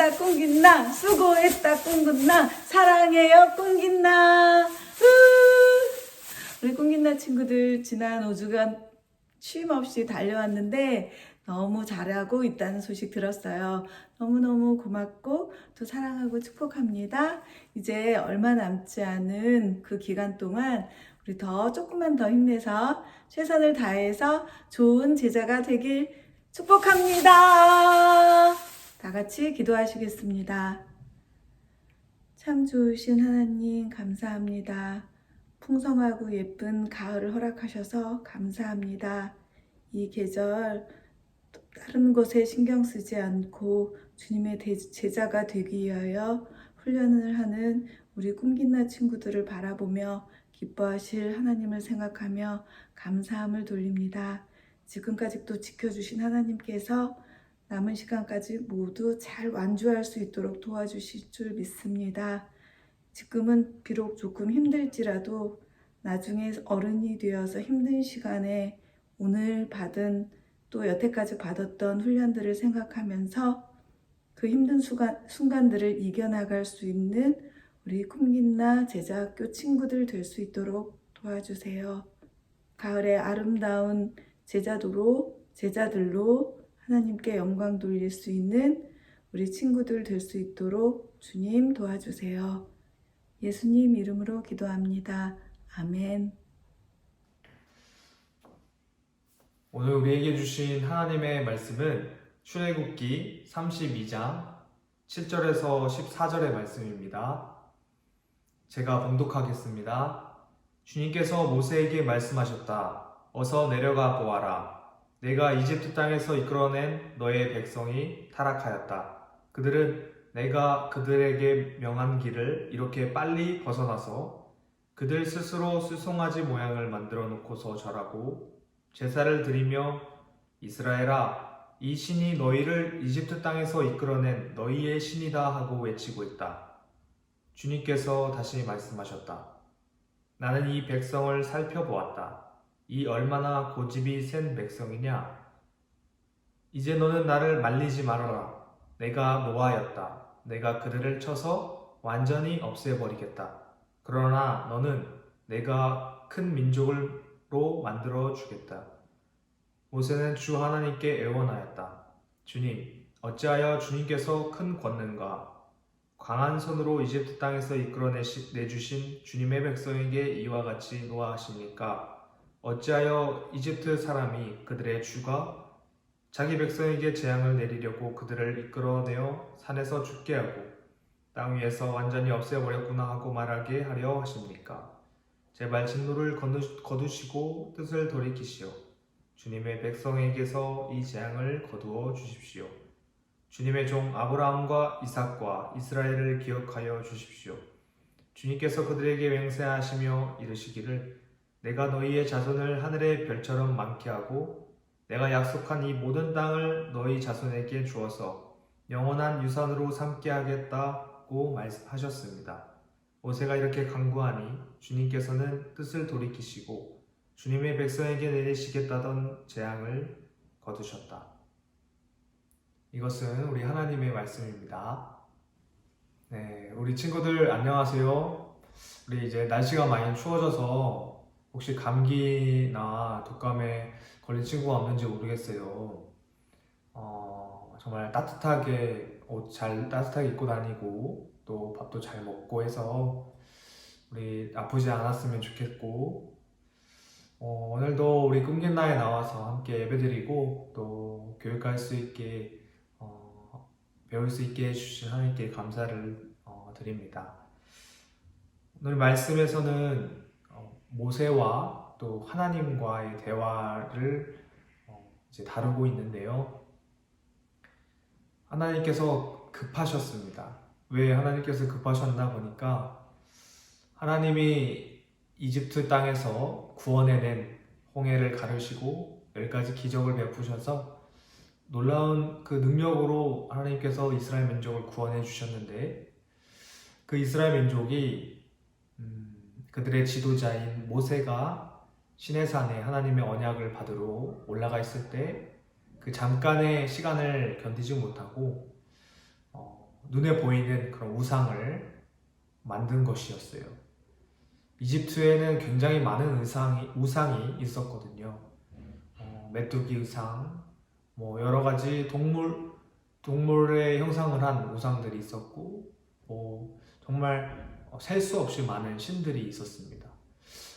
수고했다 꿍깃나 수고했다 꿍깃나 사랑해요 꿍깃나. 우리 꿍깃나 친구들 지난 5주간 쉼 없이 달려왔는데 너무 잘하고 있다는 소식 들었어요. 너무너무 고맙고 또 사랑하고 축복합니다. 이제 얼마 남지 않은 그 기간 동안 우리 조금만 더 힘내서 최선을 다해서 좋은 제자가 되길 축복합니다. 다 같이 기도하시겠습니다. 참 좋으신 하나님 감사합니다. 풍성하고 예쁜 가을을 허락하셔서 감사합니다. 이 계절 다른 것에 신경 쓰지 않고 주님의 제자가 되기 위하여 훈련을 하는 우리 꿍깃나 친구들을 바라보며 기뻐하실 하나님을 생각하며 감사함을 돌립니다. 지금까지 또 지켜주신 하나님께서 남은 시간까지 모두 잘 완주할 수 있도록 도와주실 줄 믿습니다. 지금은 비록 조금 힘들지라도 나중에 어른이 되어서 힘든 시간에 오늘 받은 또 여태까지 받았던 훈련들을 생각하면서 그 힘든 순간들을 이겨나갈 수 있는 우리 꿈깃나 제자학교 친구들 될 수 있도록 도와주세요. 가을의 아름다운 제자들로 하나님께 영광 돌릴 수 있는 우리 친구들 될 수 있도록 주님 도와주세요. 예수님 이름으로 기도합니다. 아멘. 오늘 우리에게 주신 하나님의 말씀은 출애굽기 32장 7절에서 14절의 말씀입니다. 제가 봉독하겠습니다. 주님께서 모세에게 말씀하셨다. 어서 내려가 보아라. 내가 이집트 땅에서 이끌어낸 너의 백성이 타락하였다. 그들은 내가 그들에게 명한 길을 이렇게 빨리 벗어나서 그들 스스로 수송아지 모양을 만들어 놓고서 절하고 제사를 드리며 이스라엘아, 이 신이 너희를 이집트 땅에서 이끌어낸 너희의 신이다 하고 외치고 있다. 주님께서 다시 말씀하셨다. 나는 이 백성을 살펴보았다. 이 얼마나 고집이 센 백성이냐? 이제 너는 나를 말리지 말아라. 내가 노하였다. 내가 그들을 쳐서 완전히 없애버리겠다. 그러나 너는 내가 큰 민족으로 만들어 주겠다. 모세는 주 하나님께 애원하였다. 주님, 어찌하여 주님께서 큰 권능과 강한 손으로 이집트 땅에서 이끌어내주신 주님의 백성에게 이와 같이 노하하십니까? 어찌하여 이집트 사람이 그들의 주가 자기 백성에게 재앙을 내리려고 그들을 이끌어내어 산에서 죽게 하고 땅 위에서 완전히 없애버렸구나 하고 말하게 하려 하십니까? 제발 진노를 거두시고 뜻을 돌이키시오. 주님의 백성에게서 이 재앙을 거두어 주십시오. 주님의 종 아브라함과 이삭과 이스라엘을 기억하여 주십시오. 주님께서 그들에게 맹세하시며 이르시기를 내가 너희의 자손을 하늘의 별처럼 많게 하고 내가 약속한 이 모든 땅을 너희 자손에게 주어서 영원한 유산으로 삼게 하겠다고 말씀하셨습니다. 모세가 이렇게 간구하니 주님께서는 뜻을 돌이키시고 주님의 백성에게 내리시겠다던 재앙을 거두셨다. 이것은 우리 하나님의 말씀입니다. 네, 우리 친구들 안녕하세요. 우리 이제 날씨가 많이 추워져서 혹시 감기나 독감에 걸린 친구가 없는지 모르겠어요. 정말 따뜻하게 옷 따뜻하게 입고 다니고 또 밥도 잘 먹고 해서 우리 아프지 않았으면 좋겠고 오늘도 우리 꿈깃나에 나와서 함께 예배드리고 또 교육할 수 있게 배울 수 있게 해주신 하나님께 감사를 드립니다. 오늘 말씀에서는 모세와 또 하나님과의 대화를 이제 다루고 있는데요. 하나님께서 급하셨습니다. 왜 하나님께서 급하셨나 보니까 하나님이 이집트 땅에서 구원해낸 홍해를 가르시고 10가지 기적을 베푸셔서 놀라운 그 능력으로 하나님께서 이스라엘 민족을 구원해 주셨는데 그 이스라엘 민족이 그들의 지도자인 모세가 시내산에 하나님의 언약을 받으러 올라가 있을 때 그 잠깐의 시간을 견디지 못하고 눈에 보이는 그런 우상을 만든 것이었어요. 이집트에는 굉장히 많은 우상이 있었거든요. 메뚜기 우상, 뭐 여러 가지 동물의 형상을 한 우상들이 있었고, 뭐 정말 셀 수 없이 많은 신들이 있었습니다.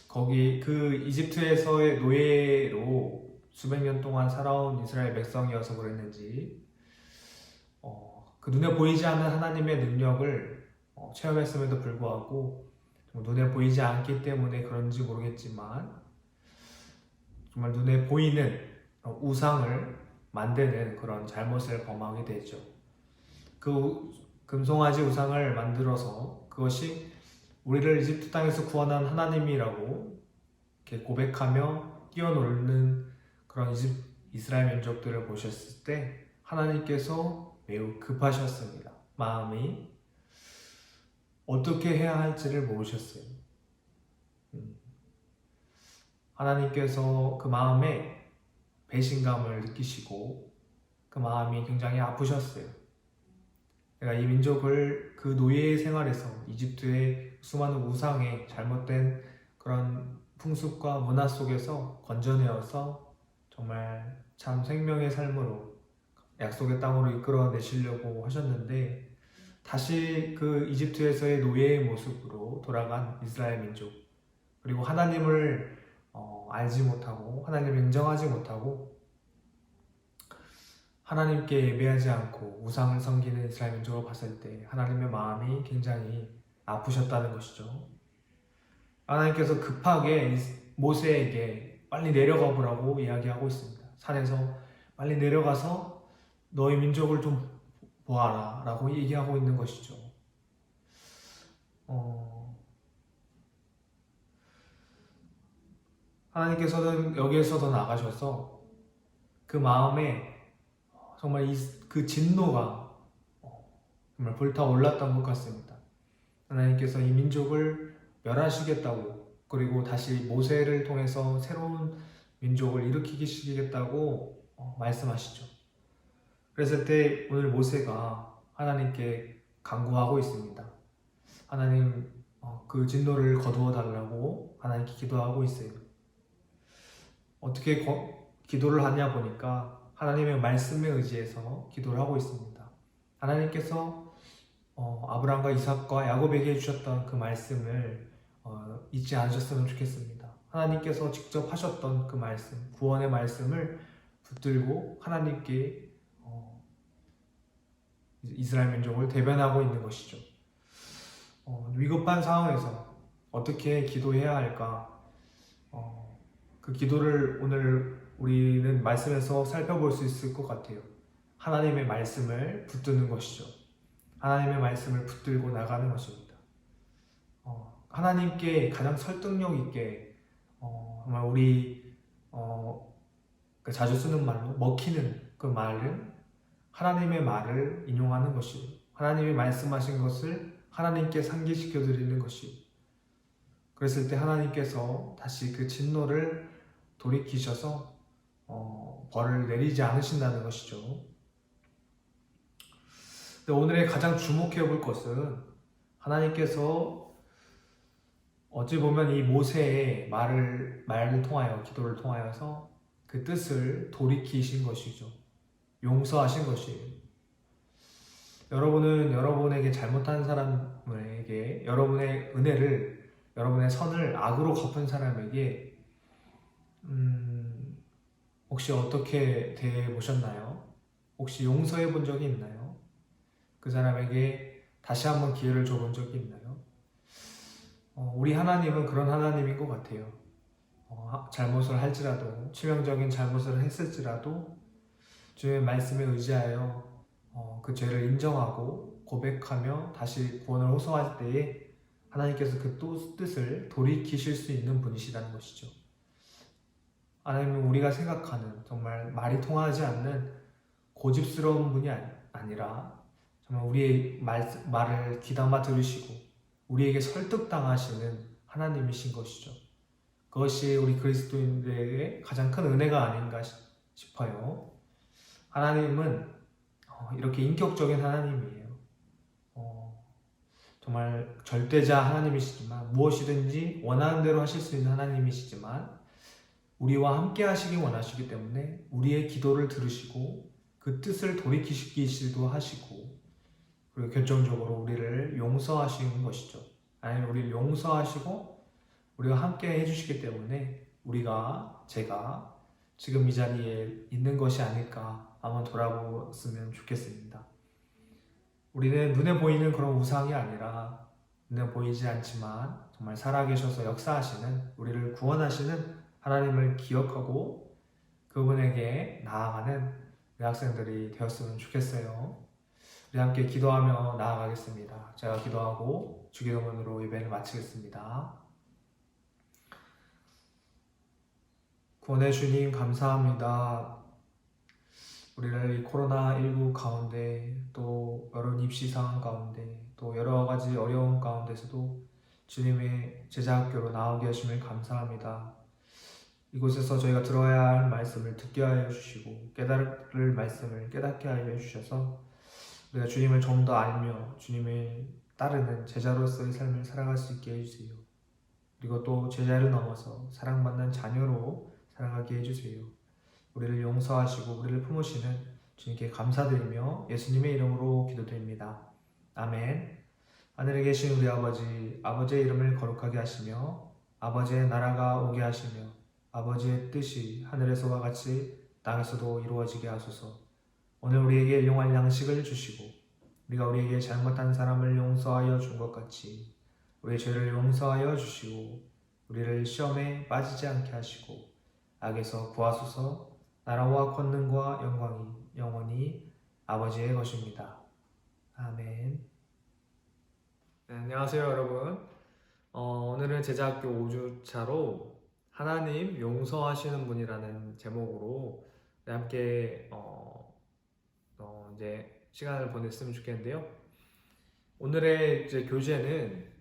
거기 그 이집트에서의 노예로 수백 년 동안 살아온 이스라엘 백성이어서 그랬는지 그 눈에 보이지 않는 하나님의 능력을 체험했음에도 불구하고 눈에 보이지 않기 때문에 그런지 모르겠지만 정말 눈에 보이는 우상을 만드는 그런 잘못을 범하게 되죠. 그 금송아지 우상을 만들어서 그것이 우리를 이집트 땅에서 구원한 하나님이라고 이렇게 고백하며 뛰어노는 그런 이스라엘 민족들을 보셨을 때 하나님께서 매우 급하셨습니다. 마음이 어떻게 해야 할지를 모르셨어요. 하나님께서 그 마음에 배신감을 느끼시고 그 마음이 굉장히 아프셨어요. 내가 이 민족을 그 노예 생활에서 이집트의 수많은 우상의 잘못된 그런 풍습과 문화 속에서 건져내어서 정말 참 생명의 삶으로 약속의 땅으로 이끌어내시려고 하셨는데 다시 그 이집트에서의 노예의 모습으로 돌아간 이스라엘 민족, 그리고 하나님을 알지 못하고 하나님을 인정하지 못하고 하나님께 예배하지 않고 우상을 섬기는 이스라엘 민족을 봤을 때 하나님의 마음이 굉장히 아프셨다는 것이죠. 하나님께서 급하게 모세에게 빨리 내려가 보라고 이야기하고 있습니다. 산에서 빨리 내려가서 너희 민족을 좀 보아라 라고 얘기하고 있는 것이죠. 하나님께서는 여기에서 더 나가셔서 그 마음에 정말 그 진노가 정말 불타올랐던 것 같습니다. 하나님께서 이 민족을 멸하시겠다고, 그리고 다시 모세를 통해서 새로운 민족을 일으키시겠다고 말씀하시죠. 그랬을 때 오늘 모세가 하나님께 간구하고 있습니다. 하나님, 그 진노를 거두어 달라고 하나님께 기도하고 있어요. 어떻게 기도를 하냐 보니까 하나님의 말씀에 의지해서 기도를 하고 있습니다. 하나님께서 아브라함과 이삭과 야곱에게 주셨던 그 말씀을 잊지 않으셨으면 좋겠습니다. 하나님께서 직접 하셨던 그 말씀, 구원의 말씀을 붙들고 하나님께 이스라엘 민족을 대변하고 있는 것이죠. 위급한 상황에서 어떻게 기도해야 할까? 그 기도를 오늘 우리는 말씀에서 살펴볼 수 있을 것 같아요. 하나님의 말씀을 붙드는 것이죠. 하나님의 말씀을 붙들고 나가는 것입니다. 하나님께 가장 설득력 있게 정말 우리 자주 쓰는 말로 먹히는 그 말은 하나님의 말을 인용하는 것이에요. 하나님이 말씀하신 것을 하나님께 상기시켜 드리는 것이에요. 그랬을 때 하나님께서 다시 그 진노를 돌이키셔서 벌을 내리지 않으신다는 것이죠. 근데 오늘의 가장 주목해 볼 것은 하나님께서 어찌 보면 이 모세의 말을 통하여, 기도를 통하여서 그 뜻을 돌이키신 것이죠. 용서하신 것이에요. 여러분은 여러분에게 잘못한 사람에게 여러분의 은혜를, 여러분의 선을 악으로 갚은 사람에게 혹시 어떻게 대해보셨나요? 혹시 용서해 본 적이 있나요? 그 사람에게 다시 한번 기회를 줘본 적이 있나요? 우리 하나님은 그런 하나님인 것 같아요. 잘못을 할지라도, 치명적인 잘못을 했을지라도 주의 말씀에 의지하여 그 죄를 인정하고 고백하며 다시 구원을 호소할 때에 하나님께서 그 뜻을 돌이키실 수 있는 분이시라는 것이죠. 하나님은 우리가 생각하는 정말 말이 통하지 않는 고집스러운 분이 아니라 정말 우리의 말을 귀담아 들으시고 우리에게 설득당하시는 하나님이신 것이죠. 그것이 우리 그리스도인들에게 가장 큰 은혜가 아닌가 싶어요. 하나님은 이렇게 인격적인 하나님이에요. 정말 절대자 하나님이시지만 무엇이든지 원하는 대로 하실 수 있는 하나님이시지만 우리와 함께 하시기 원하시기 때문에 우리의 기도를 들으시고 그 뜻을 돌이키시기도 하시고 그리고 결정적으로 우리를 용서하시는 것이죠. 아니면 우리를 용서하시고 우리가 함께 해주시기 때문에 제가 지금 이 자리에 있는 것이 아닐까 한번 돌아보았으면 좋겠습니다. 우리는 눈에 보이는 그런 우상이 아니라 눈에 보이지 않지만 정말 살아계셔서 역사하시는 우리를 구원하시는 하나님을 기억하고 그분에게 나아가는 우리 학생들이 되었으면 좋겠어요. 우리 함께 기도하며 나아가겠습니다. 제가 기도하고 주기도문으로 예배를 마치겠습니다. 구원의 주님 감사합니다. 우리를 이 코로나19 가운데 또 여러 입시 상황 가운데 또 여러 가지 어려운 가운데서도 주님의 제자학교로 나오게 하심을 감사합니다. 이곳에서 저희가 들어야 할 말씀을 듣게 하여 주시고 깨달을 말씀을 깨닫게 하여 주셔서 우리가 주님을 좀 더 알며 주님을 따르는 제자로서의 삶을 살아갈 수 있게 해주세요. 그리고 또 제자를 넘어서 사랑받는 자녀로 살아가게 해주세요. 우리를 용서하시고 우리를 품으시는 주님께 감사드리며 예수님의 이름으로 기도드립니다. 아멘. 하늘에 계신 우리 아버지, 아버지의 이름을 거룩하게 하시며 아버지의 나라가 오게 하시며 아버지의 뜻이 하늘에서와 같이 땅에서도 이루어지게 하소서. 오늘 우리에게 일용할 양식을 주시고 우리가 우리에게 잘못한 사람을 용서하여 준 것 같이 우리의 죄를 용서하여 주시고 우리를 시험에 빠지지 않게 하시고 악에서 구하소서. 나라와 권능과 영광이 영원히 아버지의 것입니다. 아멘. 네, 안녕하세요 여러분. 오늘은 제자학교 5주차로 하나님 용서하시는 분이라는 제목으로 함께 이제 시간을 보냈으면 좋겠는데요. 오늘의 이제 교재는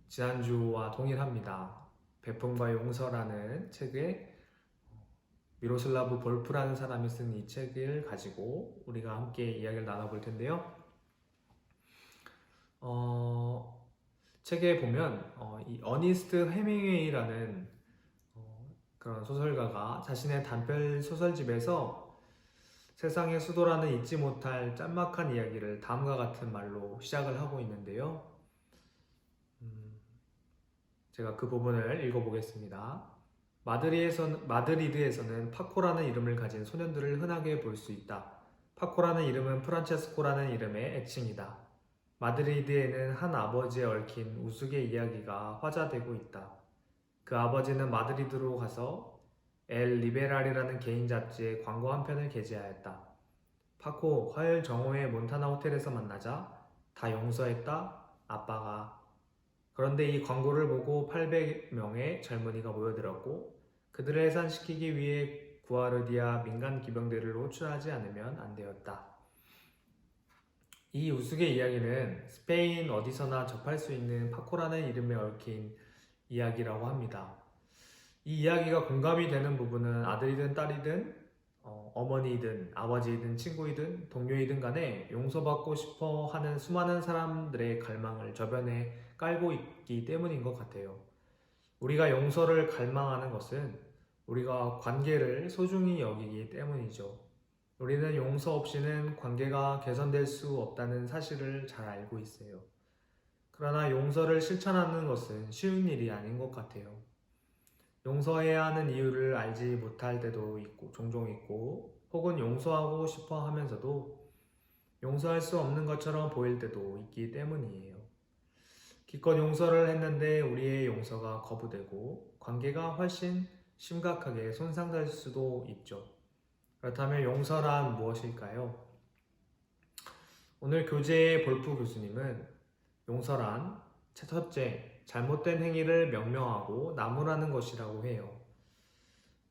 지난주와 동일합니다. 베품과 용서라는 책에 미로슬라브 볼프라는 사람이 쓴 이 책을 가지고 우리가 함께 이야기를 나눠볼 텐데요. 책에 보면 이 어니스트 해밍웨이라는 그런 소설가가 자신의 단편 소설집에서 세상의 수도라는 잊지 못할 짤막한 이야기를 다음과 같은 말로 시작을 하고 있는데요. 제가 그 부분을 읽어보겠습니다. 마드리드에서는 파코라는 이름을 가진 소년들을 흔하게 볼 수 있다. 파코라는 이름은 프란체스코라는 이름의 애칭이다. 마드리드에는 한 아버지에 얽힌 우스개 이야기가 화자되고 있다. 그 아버지는 마드리드로 가서 엘 리베랄이라는 개인 잡지에 광고 한 편을 게재하였다. 파코, 화요일 정오에 몬타나 호텔에서 만나자. 다 용서했다. 아빠가. 그런데 이 광고를 보고 800명의 젊은이가 모여들었고 그들을 해산시키기 위해 구아르디아 민간 기병대를 호출하지 않으면 안 되었다. 이 우스개 이야기는 스페인 어디서나 접할 수 있는 파코라는 이름에 얽힌 이야기라고 합니다. 이 이야기가 공감이 되는 부분은 아들이든 딸이든 어머니이든 아버지이든 친구이든 동료이든 간에 용서받고 싶어 하는 수많은 사람들의 갈망을 저변에 깔고 있기 때문인 것 같아요. 우리가 용서를 갈망하는 것은 우리가 관계를 소중히 여기기 때문이죠. 우리는 용서 없이는 관계가 개선될 수 없다는 사실을 잘 알고 있어요. 그러나 용서를 실천하는 것은 쉬운 일이 아닌 것 같아요. 용서해야 하는 이유를 알지 못할 때도 종종 있고 혹은 용서하고 싶어 하면서도 용서할 수 없는 것처럼 보일 때도 있기 때문이에요. 기껏 용서를 했는데 우리의 용서가 거부되고 관계가 훨씬 심각하게 손상될 수도 있죠. 그렇다면 용서란 무엇일까요? 오늘 교재의 볼프 교수님은 용서란 첫째, 잘못된 행위를 명명하고 나무라는 것이라고 해요.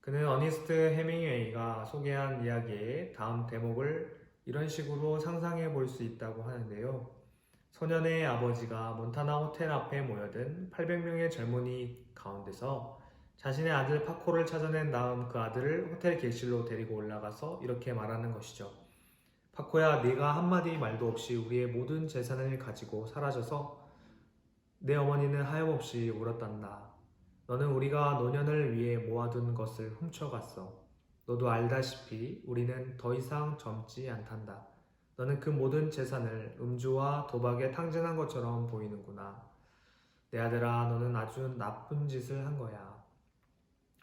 그는 어니스트 해밍웨이가 소개한 이야기의 다음 대목을 이런 식으로 상상해 볼 수 있다고 하는데요. 소년의 아버지가 몬타나 호텔 앞에 모여든 800명의 젊은이 가운데서 자신의 아들 파코를 찾아낸 다음 그 아들을 호텔 객실로 데리고 올라가서 이렇게 말하는 것이죠. 파코야, 네가 한마디 말도 없이 우리의 모든 재산을 가지고 사라져서 내 어머니는 하염없이 울었단다. 너는 우리가 노년을 위해 모아둔 것을 훔쳐갔어. 너도 알다시피 우리는 더 이상 젊지 않단다. 너는 그 모든 재산을 음주와 도박에 탕진한 것처럼 보이는구나. 내 아들아, 너는 아주 나쁜 짓을 한 거야.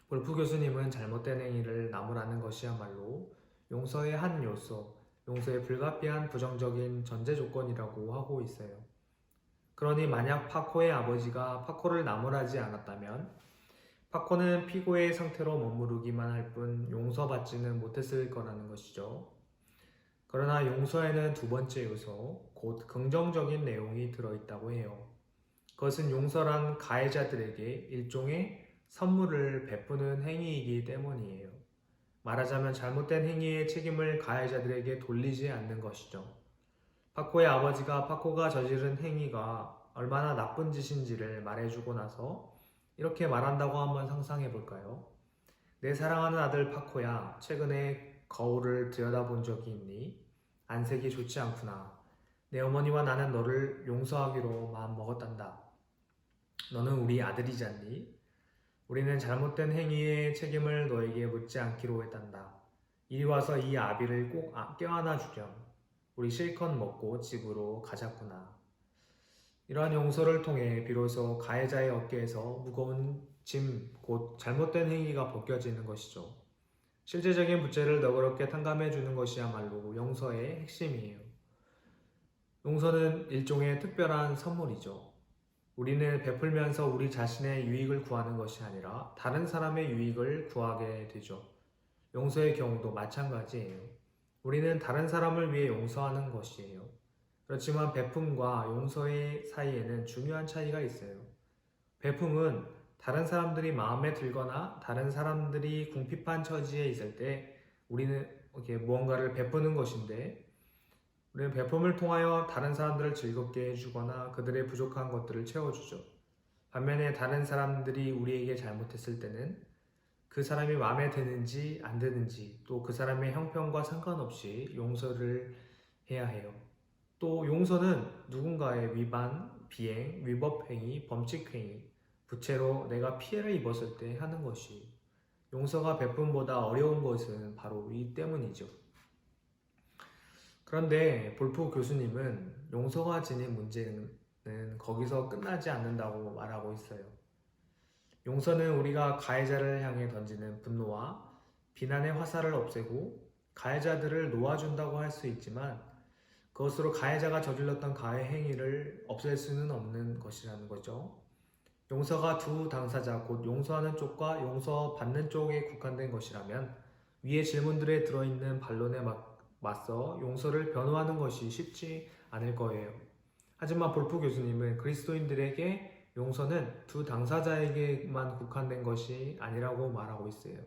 골프 교수님은 잘못된 행위를 나무라는 것이야말로 용서의 한 요소, 용서의 불가피한 부정적인 전제 조건이라고 하고 있어요. 그러니 만약 파코의 아버지가 파코를 나무라지 않았다면 파코는 피고의 상태로 머무르기만 할 뿐 용서받지는 못했을 거라는 것이죠. 그러나 용서에는 두 번째 요소, 곧 긍정적인 내용이 들어있다고 해요. 그것은 용서란 가해자들에게 일종의 선물을 베푸는 행위이기 때문이에요. 말하자면 잘못된 행위의 책임을 가해자들에게 돌리지 않는 것이죠. 파코의 아버지가 파코가 저지른 행위가 얼마나 나쁜 짓인지를 말해주고 나서 이렇게 말한다고 한번 상상해 볼까요? 내 사랑하는 아들 파코야, 최근에 거울을 들여다본 적이 있니? 안색이 좋지 않구나. 내 어머니와 나는 너를 용서하기로 마음먹었단다. 너는 우리 아들이잖니? 우리는 잘못된 행위의 책임을 너에게 묻지 않기로 했단다. 이리 와서 이 아비를 꼭 껴안아 주렴. 우리 실컷 먹고 집으로 가자꾸나. 이러한 용서를 통해 비로소 가해자의 어깨에서 무거운 짐, 곧 잘못된 행위가 벗겨지는 것이죠. 실제적인 부채를 너그럽게 탕감해 주는 것이야말로 용서의 핵심이에요. 용서는 일종의 특별한 선물이죠. 우리는 베풀면서 우리 자신의 유익을 구하는 것이 아니라 다른 사람의 유익을 구하게 되죠. 용서의 경우도 마찬가지예요. 우리는 다른 사람을 위해 용서하는 것이에요. 그렇지만 베품과 용서의 사이에는 중요한 차이가 있어요. 베품은 다른 사람들이 마음에 들거나 다른 사람들이 궁핍한 처지에 있을 때 우리는 이렇게 무언가를 베푸는 것인데, 우리는 베품을 통하여 다른 사람들을 즐겁게 해주거나 그들의 부족한 것들을 채워주죠. 반면에 다른 사람들이 우리에게 잘못했을 때는 그 사람이 마음에 드는지 안 드는지, 또 그 사람의 형편과 상관없이 용서를 해야 해요. 또 용서는 누군가의 위반, 비행, 위법행위, 범칙행위, 부채로 내가 피해를 입었을 때 하는 것이, 용서가 베품보다 어려운 것은 바로 이 때문이죠. 그런데 볼프 교수님은 용서가 지닌 문제는 거기서 끝나지 않는다고 말하고 있어요. 용서는 우리가 가해자를 향해 던지는 분노와 비난의 화살을 없애고 가해자들을 놓아준다고 할 수 있지만, 그것으로 가해자가 저질렀던 가해 행위를 없앨 수는 없는 것이라는 거죠. 용서가 두 당사자, 곧 용서하는 쪽과 용서받는 쪽에 국한된 것이라면 위의 질문들에 들어있는 반론에 맞서 용서를 변호하는 것이 쉽지 않을 거예요. 하지만 볼프 교수님은 그리스도인들에게 용서는 두 당사자에게만 국한된 것이 아니라고 말하고 있어요.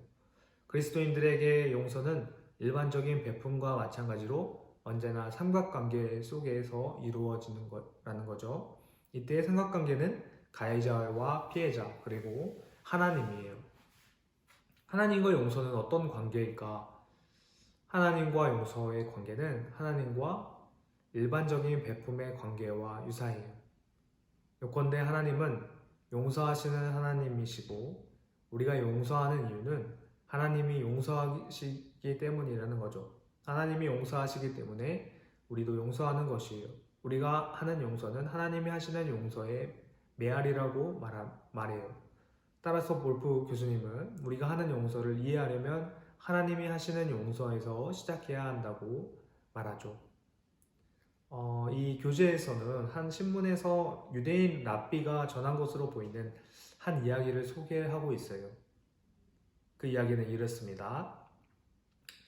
그리스도인들에게 용서는 일반적인 베품과 마찬가지로 언제나 삼각관계 속에서 이루어지는 거라는 거죠. 이때의 삼각관계는 가해자와 피해자, 그리고 하나님이에요. 하나님과 용서는 어떤 관계일까? 하나님과 용서의 관계는 하나님과 일반적인 베품의 관계와 유사해요. 요컨대 하나님은 용서하시는 하나님이시고 우리가 용서하는 이유는 하나님이 용서하시기 때문이라는 거죠. 하나님이 용서하시기 때문에 우리도 용서하는 것이에요. 우리가 하는 용서는 하나님이 하시는 용서의 메아리라고 말해요. 따라서 볼프 교수님은 우리가 하는 용서를 이해하려면 하나님이 하시는 용서에서 시작해야 한다고 말하죠. 이 교재에서는 한 신문에서 유대인 랍비가 전한 것으로 보이는 한 이야기를 소개하고 있어요. 그 이야기는 이렇습니다.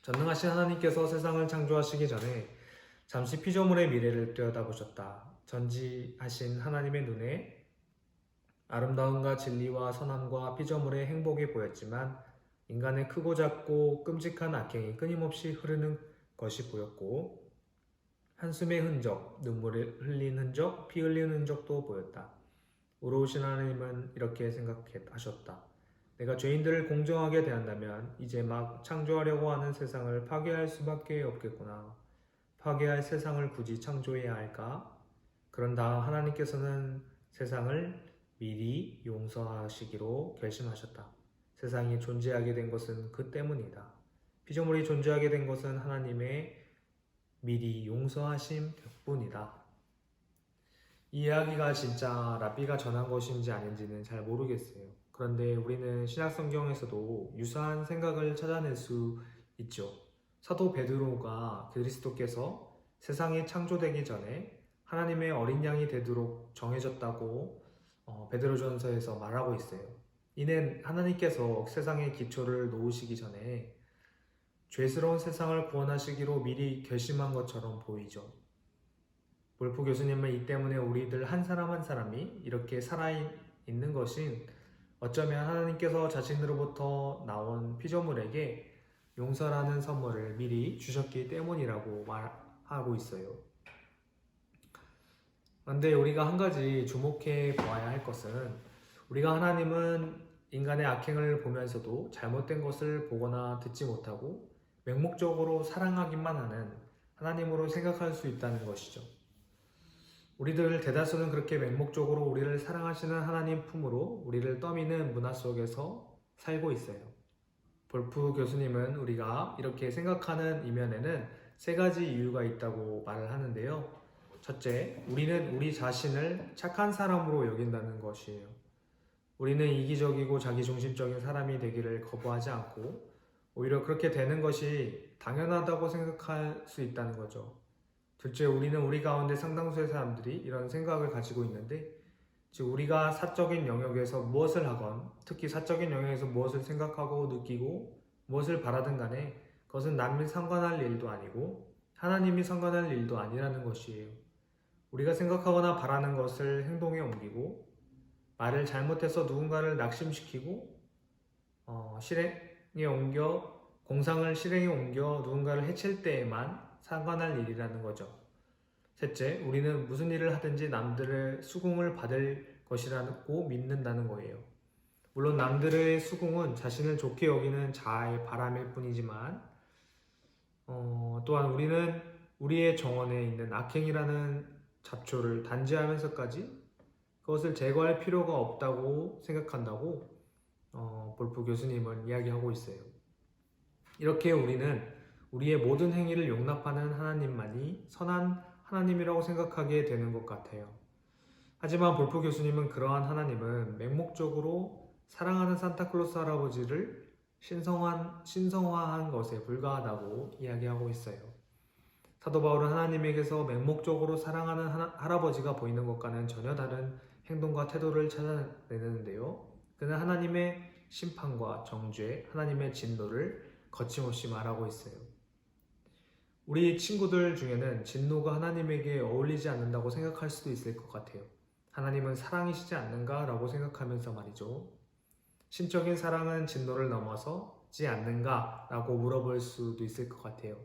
전능하신 하나님께서 세상을 창조하시기 전에 잠시 피조물의 미래를 들여다보셨다. 전지하신 하나님의 눈에 아름다움과 진리와 선함과 피조물의 행복이 보였지만 인간의 크고 작고 끔찍한 악행이 끊임없이 흐르는 것이 보였고, 한숨의 흔적, 눈물을 흘린 흔적, 피 흘린 흔적도 보였다. 의로우신 하나님은 이렇게 생각하셨다. 내가 죄인들을 공정하게 대한다면 이제 막 창조하려고 하는 세상을 파괴할 수밖에 없겠구나. 파괴할 세상을 굳이 창조해야 할까? 그런 다음 하나님께서는 세상을 미리 용서하시기로 결심하셨다. 세상이 존재하게 된 것은 그 때문이다. 피조물이 존재하게 된 것은 하나님의 미리 용서하심 덕분이다. 이 이야기가 진짜 랍비가 전한 것인지 아닌지는 잘 모르겠어요. 그런데 우리는 신약 성경에서도 유사한 생각을 찾아낼 수 있죠. 사도 베드로가 그리스도께서 세상이 창조되기 전에 하나님의 어린 양이 되도록 정해졌다고 베드로전서에서 말하고 있어요. 이는 하나님께서 세상의 기초를 놓으시기 전에 죄스러운 세상을 구원하시기로 미리 결심한 것처럼 보이죠. 볼프 교수님은 이 때문에 우리들 한 사람 한 사람이 이렇게 살아있는 것인 어쩌면 하나님께서 자신으로부터 나온 피조물에게 용서라는 선물을 미리 주셨기 때문이라고 말하고 있어요. 그런데 우리가 한 가지 주목해 보아야 할 것은 우리가 하나님은 인간의 악행을 보면서도 잘못된 것을 보거나 듣지 못하고 맹목적으로 사랑하기만 하는 하나님으로 생각할 수 있다는 것이죠. 우리들 대다수는 그렇게 맹목적으로 우리를 사랑하시는 하나님 품으로 우리를 떠미는 문화 속에서 살고 있어요. 볼프 교수님은 우리가 이렇게 생각하는 이면에는 세 가지 이유가 있다고 말을 하는데요. 첫째, 우리는 우리 자신을 착한 사람으로 여긴다는 것이에요. 우리는 이기적이고 자기중심적인 사람이 되기를 거부하지 않고 오히려 그렇게 되는 것이 당연하다고 생각할 수 있다는 거죠. 둘째, 우리는 우리 가운데 상당수의 사람들이 이런 생각을 가지고 있는데, 즉 우리가 사적인 영역에서 무엇을 하건, 특히 사적인 영역에서 무엇을 생각하고 느끼고 무엇을 바라든 간에 그것은 남이 상관할 일도 아니고 하나님이 상관할 일도 아니라는 것이에요. 우리가 생각하거나 바라는 것을 행동에 옮기고 말을 잘못해서 누군가를 낙심시키고 공상을 실행에 옮겨 누군가를 해칠 때에만 상관할 일이라는 거죠. 셋째, 우리는 무슨 일을 하든지 남들의 수긍을 받을 것이라고 믿는다는 거예요. 물론 남들의 수긍은 자신을 좋게 여기는 자아의 바람일 뿐이지만 또한 우리는 우리의 정원에 있는 악행이라는 잡초를 단죄하면서까지 그것을 제거할 필요가 없다고 생각한다고 볼프 교수님은 이야기하고 있어요. 이렇게 우리는 우리의 모든 행위를 용납하는 하나님만이 선한 하나님이라고 생각하게 되는 것 같아요. 하지만 볼프 교수님은 그러한 하나님은 맹목적으로 사랑하는 산타클로스 할아버지를 신성화한 것에 불과하다고 이야기하고 있어요. 사도 바울은 하나님에게서 맹목적으로 사랑하는 할아버지가 보이는 것과는 전혀 다른 행동과 태도를 찾아내는데요. 그는 하나님의 심판과 정죄, 하나님의 진노를 거침없이 말하고 있어요. 우리 친구들 중에는 진노가 하나님에게 어울리지 않는다고 생각할 수도 있을 것 같아요. 하나님은 사랑이시지 않는가? 라고 생각하면서 말이죠. 신적인 사랑은 진노를 넘어서지 않는가? 라고 물어볼 수도 있을 것 같아요.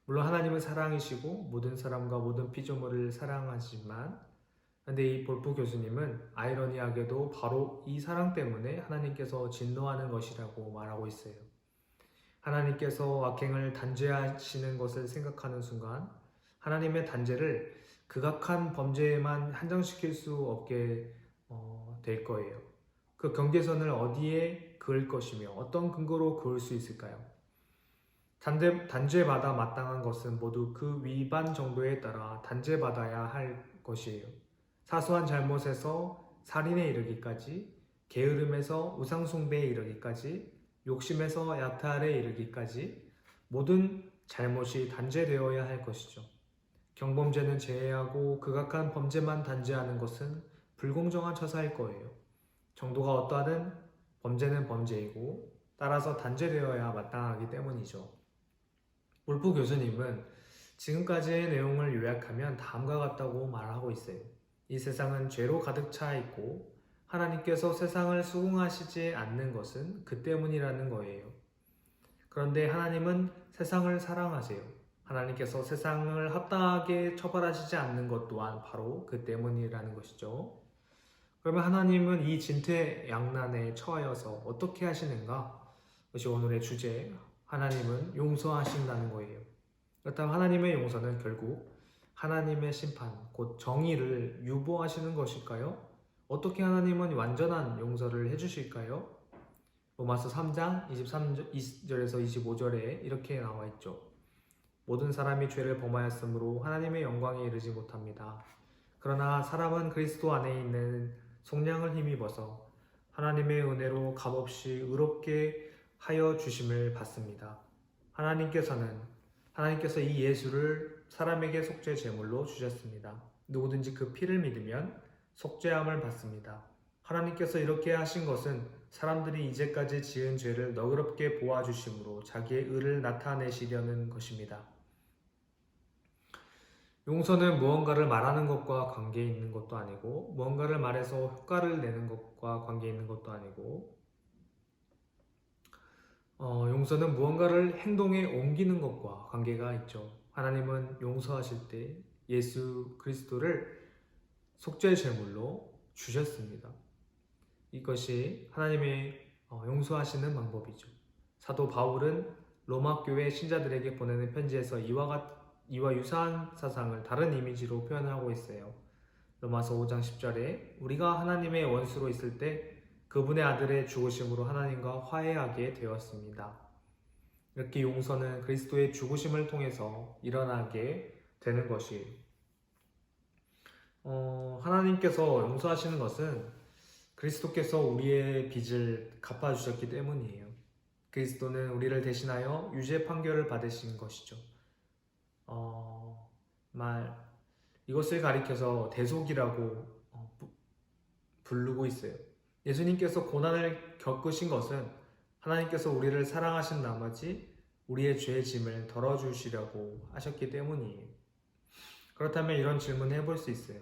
물론 하나님은 사랑이시고 모든 사람과 모든 피조물을 사랑하지만 근데 이 볼프 교수님은 아이러니하게도 바로 이 사랑 때문에 하나님께서 진노하는 것이라고 말하고 있어요. 하나님께서 악행을 단죄하시는 것을 생각하는 순간 하나님의 단죄를 극악한 범죄에만 한정시킬 수 없게 될 거예요. 그 경계선을 어디에 그을 것이며 어떤 근거로 그을 수 있을까요? 단죄받아 마땅한 것은 모두 그 위반 정도에 따라 단죄받아야 할 것이에요. 사소한 잘못에서 살인에 이르기까지, 게으름에서 우상숭배에 이르기까지, 욕심에서 약탈에 이르기까지 모든 잘못이 단죄되어야 할 것이죠. 경범죄는 제외하고 극악한 범죄만 단죄하는 것은 불공정한 처사일 거예요. 정도가 어떠하든 범죄는 범죄이고 따라서 단죄되어야 마땅하기 때문이죠. 볼프 교수님은 지금까지의 내용을 요약하면 다음과 같다고 말하고 있어요. 이 세상은 죄로 가득 차 있고 하나님께서 세상을 수긍하시지 않는 것은 그 때문이라는 거예요. 그런데 하나님은 세상을 사랑하세요. 하나님께서 세상을 합당하게 처벌하시지 않는 것 또한 바로 그 때문이라는 것이죠. 그러면 하나님은 이 진퇴양난에 처하여서 어떻게 하시는가? 그것이 오늘의 주제, 하나님은 용서하신다는 거예요. 그렇다면 하나님의 용서는 결국 하나님의 심판, 곧 정의를 유보하시는 것일까요? 어떻게 하나님은 완전한 용서를 해주실까요? 로마서 3장 23절에서 25절에 이렇게 나와 있죠. 모든 사람이 죄를 범하였으므로 하나님의 영광에 이르지 못합니다. 그러나 사람은 그리스도 안에 있는 속량을 힘입어서 하나님의 은혜로 값없이 의롭게 하여 주심을 받습니다. 하나님께서 이 예수를 사람에게 속죄 제물로 주셨습니다. 누구든지 그 피를 믿으면 속죄함을 받습니다. 하나님께서 이렇게 하신 것은 사람들이 이제까지 지은 죄를 너그럽게 보아주심으로 자기의 의를 나타내시려는 것입니다. 용서는 무언가를 말하는 것과 관계 있는 것도 아니고, 무언가를 말해서 효과를 내는 것과 관계 있는 것도 아니고, 용서는 무언가를 행동에 옮기는 것과 관계가 있죠. 하나님은 용서하실 때 예수 그리스도를 속죄 제물로 주셨습니다. 이것이 하나님의 용서하시는 방법이죠. 사도 바울은 로마 교회 신자들에게 보내는 편지에서 이와 유사한 사상을 다른 이미지로 표현하고 있어요. 로마서 5장 10절에 우리가 하나님의 원수로 있을 때 그분의 아들의 죽으심으로 하나님과 화해하게 되었습니다. 이렇게 용서는 그리스도의 죽으심을 통해서 일어나게 되는 것이에요. 하나님께서 용서하시는 것은 그리스도께서 우리의 빚을 갚아주셨기 때문이에요. 그리스도는 우리를 대신하여 유죄 판결을 받으신 것이죠. 이것을 가리켜서 대속이라고 부르고 있어요. 예수님께서 고난을 겪으신 것은 하나님께서 우리를 사랑하신 나머지 우리의 죄의 짐을 덜어주시려고 하셨기 때문이에요. 그렇다면 이런 질문을 해볼 수 있어요.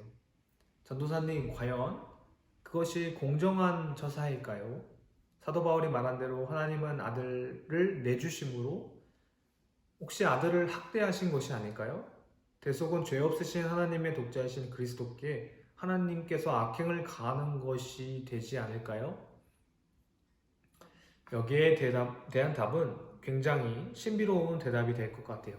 전도사님, 과연 그것이 공정한 처사일까요? 사도 바울이 말한 대로 하나님은 아들을 내주심으로 혹시 아들을 학대하신 것이 아닐까요? 대속은 죄 없으신 하나님의 독자이신 그리스도께 하나님께서 악행을 가하는 것이 되지 않을까요? 여기에 대한 답은 굉장히 신비로운 대답이 될 것 같아요.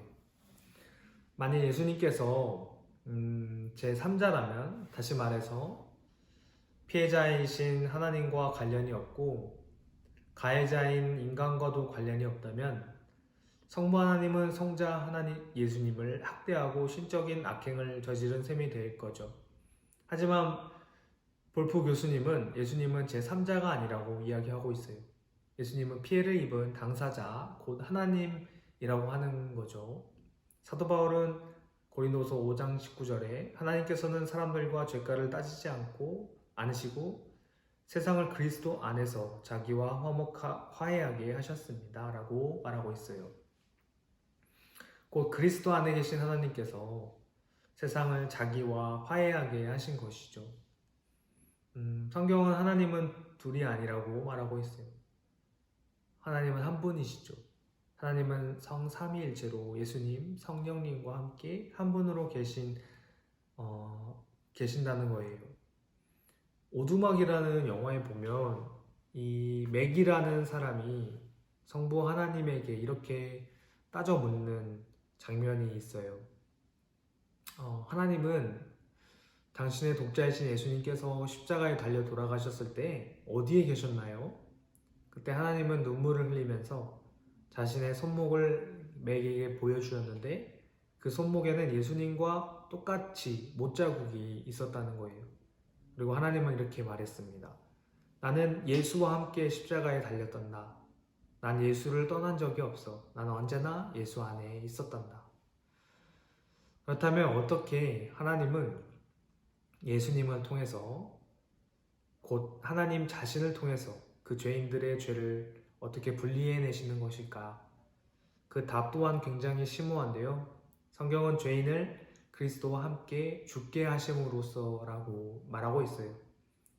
만약 예수님께서 제3자라면, 다시 말해서 피해자이신 하나님과 관련이 없고 가해자인 인간과도 관련이 없다면 성부 하나님은 성자 하나님 예수님을 학대하고 신적인 악행을 저지른 셈이 될 거죠. 하지만 볼프 교수님은 예수님은 제3자가 아니라고 이야기하고 있어요. 예수님은 피해를 입은 당사자, 곧 하나님이라고 하는 거죠. 사도 바울은 고린도서 5장 19절에 하나님께서는 사람들과 죄가를 따지지 않으시고 세상을 그리스도 안에서 자기와 화해하게 하셨습니다. 라고 말하고 있어요. 곧 그리스도 안에 계신 하나님께서 세상을 자기와 화해하게 하신 것이죠. 성경은 하나님은 둘이 아니라고 말하고 있어요. 하나님은 한 분이시죠. 하나님은 성삼위일체로 예수님, 성령님과 함께 한 분으로 계신다는 거예요. 오두막이라는 영화에 보면 이 맥이라는 사람이 성부 하나님에게 이렇게 따져 묻는 장면이 있어요. 하나님은 당신의 독자이신 예수님께서 십자가에 달려 돌아가셨을 때 어디에 계셨나요? 그때 하나님은 눈물을 흘리면서 자신의 손목을 맥에게 보여주었는데 그 손목에는 예수님과 똑같이 못자국이 있었다는 거예요. 그리고 하나님은 이렇게 말했습니다. 나는 예수와 함께 십자가에 달렸단다. 난 예수를 떠난 적이 없어. 나는 언제나 예수 안에 있었단다. 그렇다면 어떻게 하나님은 예수님을 통해서, 곧 하나님 자신을 통해서 그 죄인들의 죄를 어떻게 분리해내시는 것일까? 그 답 또한 굉장히 심오한데요. 성경은 죄인을 그리스도와 함께 죽게 하심으로써라고 말하고 있어요.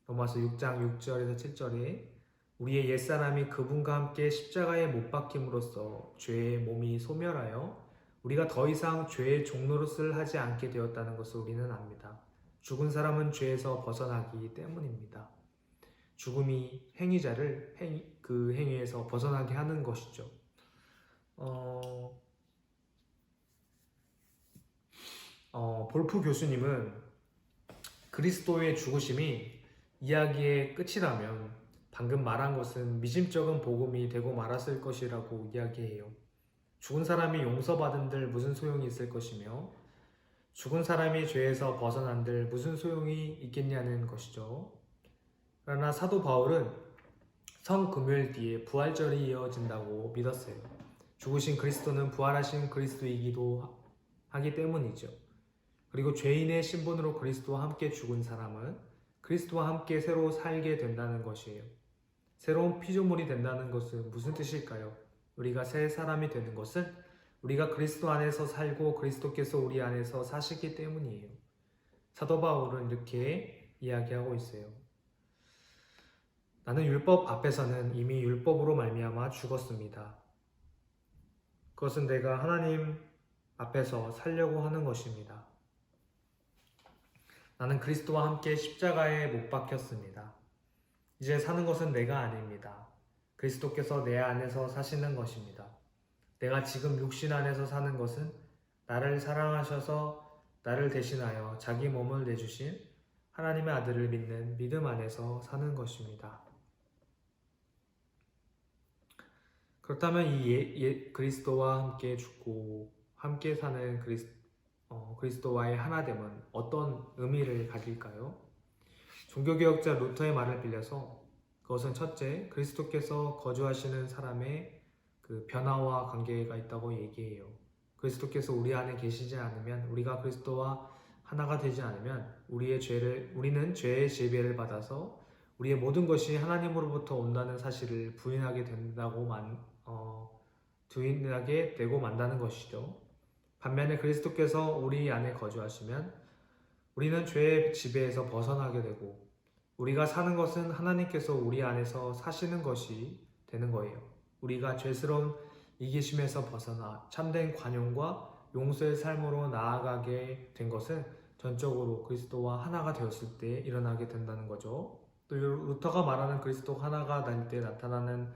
로마서 6장 6절에서 7절에 우리의 옛사람이 그분과 함께 십자가에 못 박힘으로써 죄의 몸이 소멸하여 우리가 더 이상 죄의 종노릇을 하지 않게 되었다는 것을 우리는 압니다. 죽은 사람은 죄에서 벗어나기 때문입니다. 죽음이 행위자를 그 행위에서 벗어나게 하는 것이죠. 볼프 교수님은 그리스도의 죽으심이 이야기의 끝이라면 방금 말한 것은 미심쩍은 복음이 되고 말았을 것이라고 이야기해요. 죽은 사람이 용서받은들 무슨 소용이 있을 것이며 죽은 사람이 죄에서 벗어난들 무슨 소용이 있겠냐는 것이죠. 그러나 사도 바울은 성금요일 뒤에 부활절이 이어진다고 믿었어요. 죽으신 그리스도는 부활하신 그리스도이기도 하기 때문이죠. 그리고 죄인의 신분으로 그리스도와 함께 죽은 사람은 그리스도와 함께 새로 살게 된다는 것이에요. 새로운 피조물이 된다는 것은 무슨 뜻일까요? 우리가 새 사람이 되는 것은 우리가 그리스도 안에서 살고 그리스도께서 우리 안에서 사시기 때문이에요. 사도 바울은 이렇게 이야기하고 있어요. 나는 율법 앞에서는 이미 율법으로 말미암아 죽었습니다. 그것은 내가 하나님 앞에서 살려고 하는 것입니다. 나는 그리스도와 함께 십자가에 못 박혔습니다. 이제 사는 것은 내가 아닙니다. 그리스도께서 내 안에서 사시는 것입니다. 내가 지금 육신 안에서 사는 것은 나를 사랑하셔서 나를 대신하여 자기 몸을 내주신 하나님의 아들을 믿는 믿음 안에서 사는 것입니다. 그렇다면 이 그리스도와 함께 죽고 함께 사는 그리스도와의 하나됨은 어떤 의미를 가질까요? 종교개혁자 루터의 말을 빌려서 그것은 첫째, 그리스도께서 거주하시는 사람의 그 변화와 관계가 있다고 얘기해요. 그리스도께서 우리 안에 계시지 않으면, 우리가 그리스도와 하나가 되지 않으면 우리는 죄의 지배를 받아서 우리의 모든 것이 하나님으로부터 온다는 사실을 부인하게 되고 만다는 것이죠. 반면에 그리스도께서 우리 안에 거주하시면 우리는 죄의 지배에서 벗어나게 되고 우리가 사는 것은 하나님께서 우리 안에서 사시는 것이 되는 거예요. 우리가 죄스러운 이기심에서 벗어나 참된 관용과 용서의 삶으로 나아가게 된 것은 전적으로 그리스도와 하나가 되었을 때 일어나게 된다는 거죠. 또 루터가 말하는 그리스도 하나가 될 때 나타나는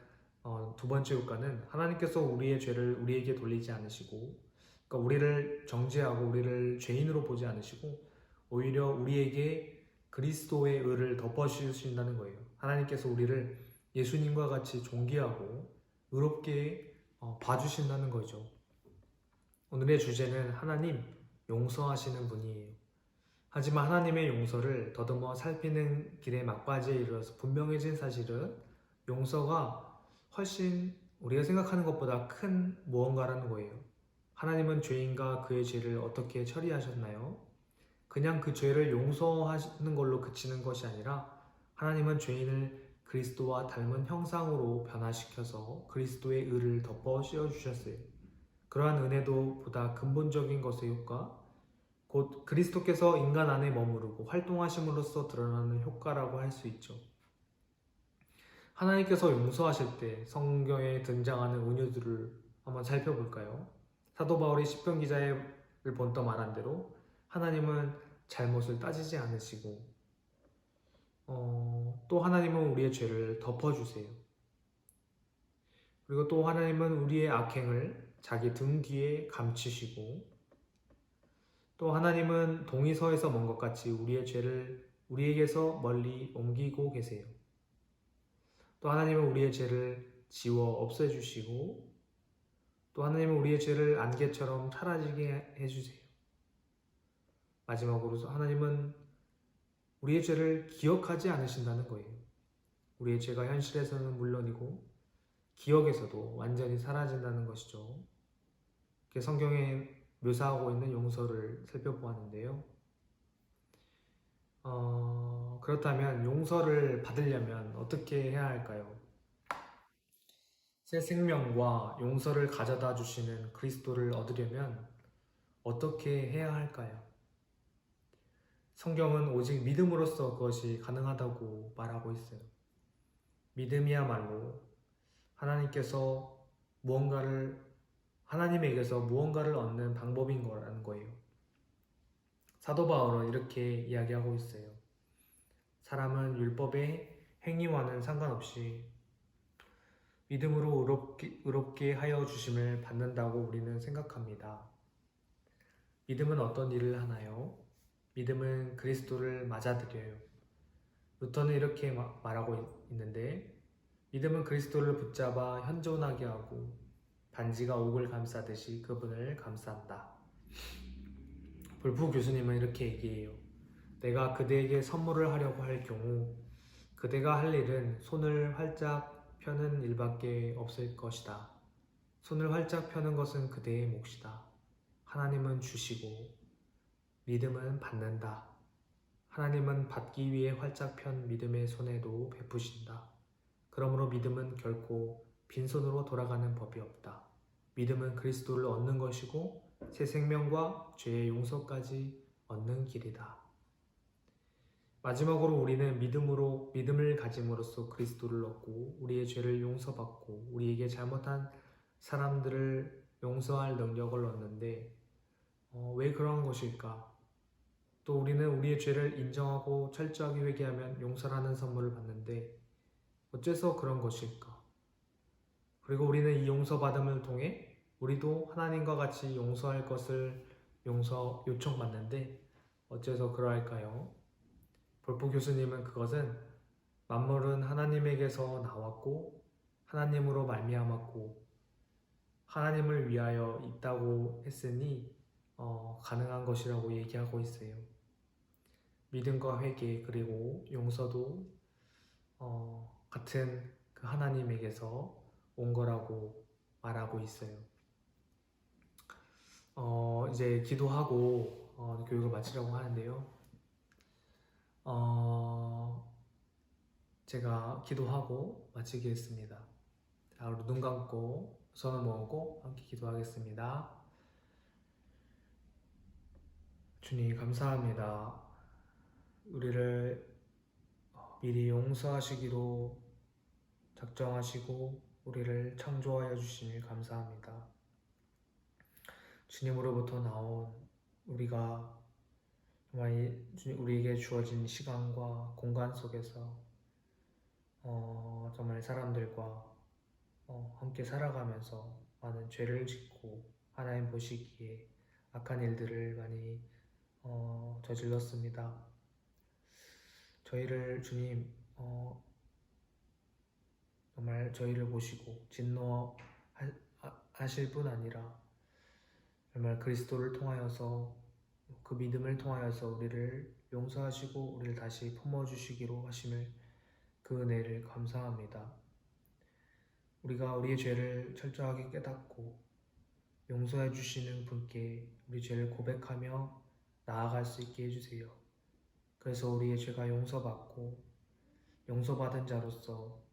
두 번째 효과는 하나님께서 우리의 죄를 우리에게 돌리지 않으시고, 그러니까 우리를 정죄하고 우리를 죄인으로 보지 않으시고 오히려 우리에게 그리스도의 의를 덮어주신다는 거예요. 하나님께서 우리를 예수님과 같이 존귀하고 의롭게 봐주신다는 거죠. 오늘의 주제는 하나님 용서하시는 분이에요. 하지만 하나님의 용서를 더듬어 살피는 길의 막바지에 이르러서 분명해진 사실은 용서가 훨씬 우리가 생각하는 것보다 큰 무언가라는 거예요. 하나님은 죄인과 그의 죄를 어떻게 처리하셨나요? 그냥 그 죄를 용서하는 걸로 그치는 것이 아니라 하나님은 죄인을 그리스도와 닮은 형상으로 변화시켜서 그리스도의 의를 덮어 씌워주셨어요. 그러한 은혜도 보다 근본적인 것의 효과, 곧 그리스도께서 인간 안에 머무르고 활동하심으로써 드러나는 효과라고 할 수 있죠. 하나님께서 용서하실 때 성경에 등장하는 은유들을 한번 살펴볼까요? 사도 바울이 시편 기자를 본떠 말한 대로 하나님은 잘못을 따지지 않으시고 또 하나님은 우리의 죄를 덮어주세요. 그리고 또 하나님은 우리의 악행을 자기 등 뒤에 감추시고 또 하나님은 동이서에서 먼 것 같이 우리의 죄를 우리에게서 멀리 옮기고 계세요. 또 하나님은 우리의 죄를 지워 없애주시고 또 하나님은 우리의 죄를 안개처럼 사라지게 해주세요. 마지막으로 하나님은 우리의 죄를 기억하지 않으신다는 거예요. 우리의 죄가 현실에서는 물론이고 기억에서도 완전히 사라진다는 것이죠. 성경에 묘사하고 있는 용서를 살펴보았는데요. 그렇다면 용서를 받으려면 어떻게 해야 할까요? 새 생명과 용서를 가져다 주시는 그리스도를 얻으려면 어떻게 해야 할까요? 성경은 오직 믿음으로써 그것이 가능하다고 말하고 있어요. 믿음이야말로 하나님에게서 무언가를 얻는 방법인 거라는 거예요. 사도 바울은 이렇게 이야기하고 있어요. 사람은 율법의 행위와는 상관없이 믿음으로 의롭게 하여 주심을 받는다고 우리는 생각합니다. 믿음은 어떤 일을 하나요? 믿음은 그리스도를 맞아들여요. 루터는 이렇게 말하고 있는데, 믿음은 그리스도를 붙잡아 현존하게 하고 반지가 옥을 감싸듯이 그분을 감싼다. 볼프 교수님은 이렇게 얘기해요. 내가 그대에게 선물을 하려고 할 경우 그대가 할 일은 손을 활짝 펴는 일밖에 없을 것이다. 손을 활짝 펴는 것은 그대의 몫이다. 하나님은 주시고 믿음은 받는다. 하나님은 받기 위해 활짝 편 믿음의 손에도 베푸신다. 그러므로 믿음은 결코 빈손으로 돌아가는 법이 없다. 믿음은 그리스도를 얻는 것이고 새 생명과 죄의 용서까지 얻는 길이다. 마지막으로 우리는 믿음을 가짐으로써 그리스도를 얻고 우리의 죄를 용서받고 우리에게 잘못한 사람들을 용서할 능력을 얻는데 왜 그런 것일까? 또 우리는 우리의 죄를 인정하고 철저하게 회개하면 용서라는 선물을 받는데 어째서 그런 것일까? 그리고 우리는 이 용서받음을 통해 우리도 하나님과 같이 용서할 것을 요청받는데 어째서 그러할까요? 볼프 교수님은 그것은 만물은 하나님에게서 나왔고 하나님으로 말미암았고 하나님을 위하여 있다고 했으니 가능한 것이라고 얘기하고 있어요. 믿음과 회개 그리고 용서도 같은 그 하나님에게서 온 거라고 말하고 있어요. 이제 기도하고 교육을 마치려고 하는데요. 제가 기도하고 마치겠습니다. 자, 우리 눈 감고 손을 모으고 함께 기도하겠습니다. 주님 감사합니다. 우리를 미리 용서하시기로 작정하시고 우리를 창조하여 주시니 감사합니다. 주님으로부터 나온 우리가 정말 우리에게 주어진 시간과 공간 속에서 정말 사람들과 함께 살아가면서 많은 죄를 짓고 하나님 보시기에 악한 일들을 많이 저질렀습니다. 저희를 주님 정말 저희를 보시고 진노하실 뿐 아니라 정말 그리스도를 통하여서 그 믿음을 통하여서 우리를 용서하시고 우리를 다시 품어주시기로 하심을 그 은혜를 감사합니다. 우리가 우리의 죄를 철저하게 깨닫고 용서해 주시는 분께 우리 죄를 고백하며 나아갈 수 있게 해주세요. 그래서 우리의 죄가 용서받고 용서받은 자로서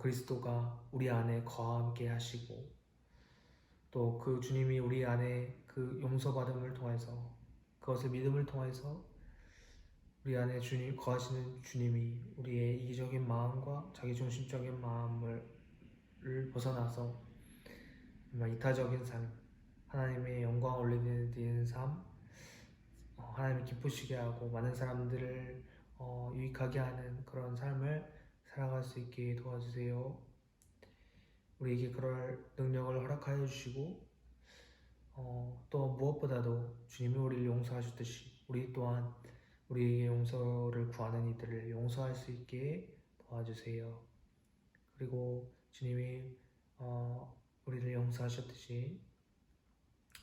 그리스도가 우리 안에 거함게 하시고 또 그 주님이 우리 안에 그 용서받음을 통해서 그것을 믿음을 통해서 우리 안에 주님 거하시는 주님이 우리의 이기적인 마음과 자기중심적인 마음을 벗어나서 정말 이타적인 삶, 하나님의 영광 올리는 삶, 하나님을 기쁘시게 하고 많은 사람들을 유익하게 하는 그런 삶을 살아갈 수 있게 도와주세요. 우리에게 그럴 능력을 허락하여 주시고 또 무엇보다도 주님이 우리를 용서하셨듯이 우리 또한 우리에게 용서를 구하는 이들을 용서할 수 있게 도와주세요. 그리고 주님이 우리를 용서하셨듯이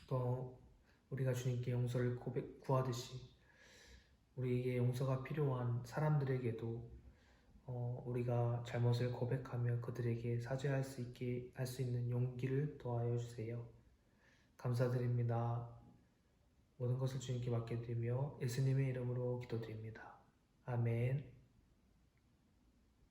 또 우리가 주님께 용서를 구하듯이 우리에게 용서가 필요한 사람들에게도 우리가 잘못을 고백하며 그들에게 사죄할 수 있게 할 수 있는 용기를 도와여 주세요. 감사드립니다. 모든 것을 주님께 맡겨드리며 예수님의 이름으로 기도드립니다. 아멘.